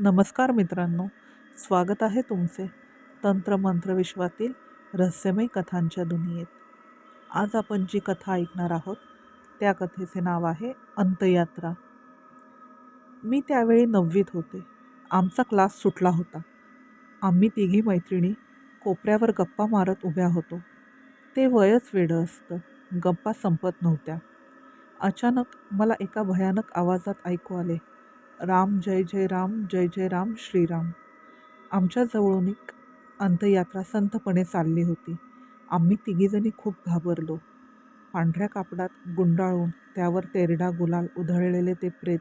नमस्कार मित्रांनो, स्वागत आहे तुमचे तंत्रमंत्र विश्वातील रहस्यमय कथांच्या दुनियेत. आज आपण जी कथा ऐकणार आहोत त्या कथेचे नाव आहे अंतयात्रा. मी त्यावेळी 9वीत होते. आमचा क्लास सुटला होता. आम्ही तिघी मैत्रिणी कोपऱ्यावर गप्पा मारत उभ्या होतो. ते वयच वेडं असतं. गप्पा संपत नव्हत्या. अचानक मला एका भयानक आवाजात ऐकू आले, राम जय जय राम, जय जय राम श्रीराम. आमच्या जवळून एक अंत्ययात्रा संथपणे चालली होती. आम्ही तिघीजणी खूप घाबरलो. पांढऱ्या कापडात गुंडाळून त्यावर तेरडा गुलाल उधळलेले ते प्रेत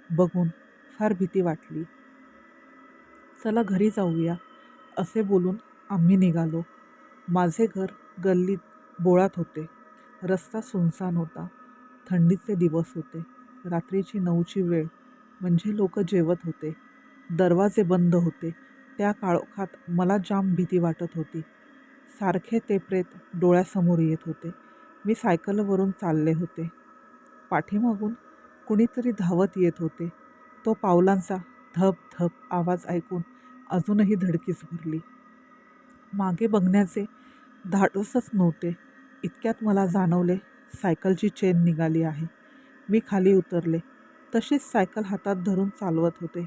बघून फार भीती वाटली. चला घरी जाऊया, असे बोलून आम्ही निघालो. माझे घर गल्लीत बोळात होते. रस्ता सुनसान होता. थंडीचे दिवस होते. रात्रीची 9ची वेळ म्हणजे लोक जेवत होते. दरवाजे बंद होते. त्या काळोखात मला जाम भीती वाटत होती. सारखे ते प्रेत डोळ्यासमोर येत होते. मी सायकलवरून चालले होते. पाठीमागून कुणीतरी धावत येत होते. तो पावलांचा धप धप आवाज ऐकून अजूनही धडकीच भरली. मागे बघण्याचे धाडसच नव्हते. इतक्यात मला जाणवले, सायकलची चेन निघाली आहे. मी खाली उतरले. तशीच सायकल हातात धरून चालवत होते.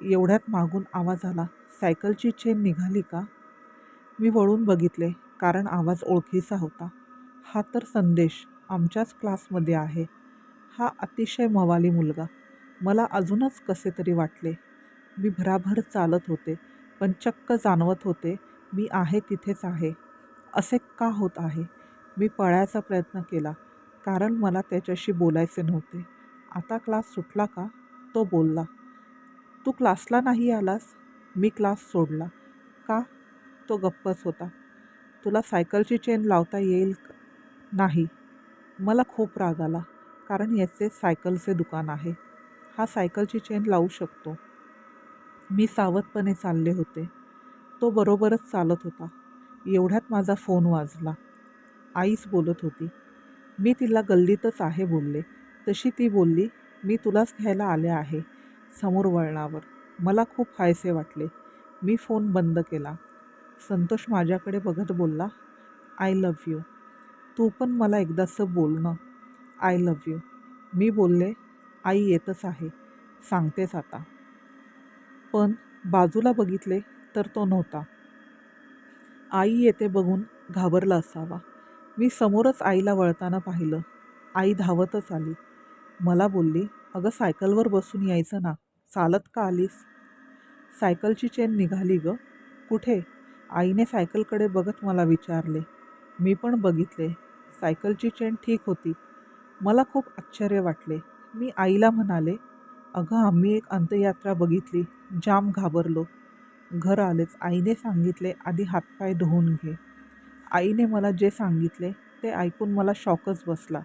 एवढ्यात मागून आवाज आला, सायकलची चेन निघाली का? मी वळून बघितले, कारण आवाज ओळखीचा होता. हा तर संदेश, आमच्याच क्लासमध्ये आहे. हा अतिशय मवाली मुलगा. मला अजूनच कसे तरी वाटले. मी भराभर चालत होते, पण चक्क जाणवत होते मी आहे तिथेच आहे. असे का होत आहे? मी पळायचा प्रयत्न केला, कारण मला त्याच्याशी बोलायचे नव्हते. आता क्लास सुटला का? तो बोलला. तू क्लासला नाही आलास? मी क्लास सोडला. का? तो गप्पच होता. तुला सायकलची चेन लावता येईल नाही. मला खूप राग आला, कारण याचे सायकलचे दुकान आहे. हा सायकलची चेन लावू शकतो. मी सावधपणे चालले होते. तो बरोबरच चालत होता. एवढ्यात माझा फोन वाजला. आईच बोलत होती. मी तिला गल्लीतच आहे बोलले. तशी ती बोलली, मी तुलाच घ्यायला आले आहे, समोर वळणावर. मला खूप हायसे वाटले. मी फोन बंद केला. संतोष माझ्याकडे बघत बोलला, आय लव्ह यू. तू पण मला एकदाचं बोल ना, आय लव्ह यू. मी बोलले, आई येतच आहे, सांगतेच आता. पण बाजूला बघितले तर तो नव्हता. आई येते बघून घाबरला असावा. मी समोरच आईला वळताना पाहिलं. आई धावतच आली. मला बोलली, अगं सायकलवर बसून यायचं ना, चालत का आलीस? सायकलची चेन निघाली गं. कुठे? आईने सायकलकडे बघत मला विचारले. मी पण बघितले. सायकलची चेन ठीक होती. मला खूप आश्चर्य वाटले. मी आईला म्हणाले, अगं आम्ही एक अंत्ययात्रा बघितली, जाम घाबरलो. घर आलेच आईने सांगितले, आधी हातपाय धुवून घे. आईने मला जे सांगितले ते ऐकून मला शॉकच बसला.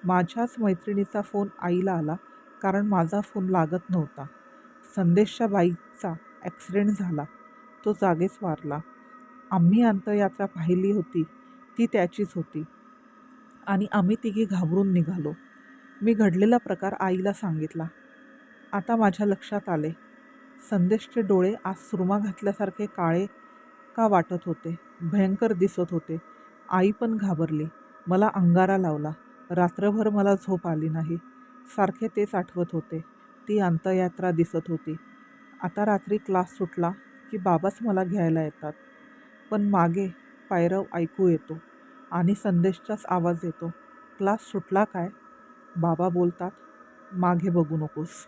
माझ्याच मैत्रिणीचा फोन आईला आला, कारण माझा फोन लागत नव्हता. संदेशच्या बाईकचा ॲक्सिडेंट झाला. तो जागीच वारला. आम्ही अंत्ययात्रा पाहिली होती ती त्याचीच होती. आणि आम्ही तिघी घाबरून निघालो. मी घडलेला प्रकार आईला सांगितला. आता माझ्या लक्षात आले. संदेशचे डोळे आज सुरमा घातल्यासारखे काळे का वाटत होते. भयंकर दिसत होते. आई पण घाबरली. मला अंगारा लावला. रात्रभर मला झोप आली नाही. सारखे तेच आठवत होते. ती अंत्ययात्रा दिसत होती. आता रात्री क्लास सुटला की बाबाच मला घ्यायला येतात. पण मागे पायरव ऐकू येतो आणि संदेशचाच आवाज येतो. क्लास सुटला काय? बाबा बोलतात, मागे बघू नकोस.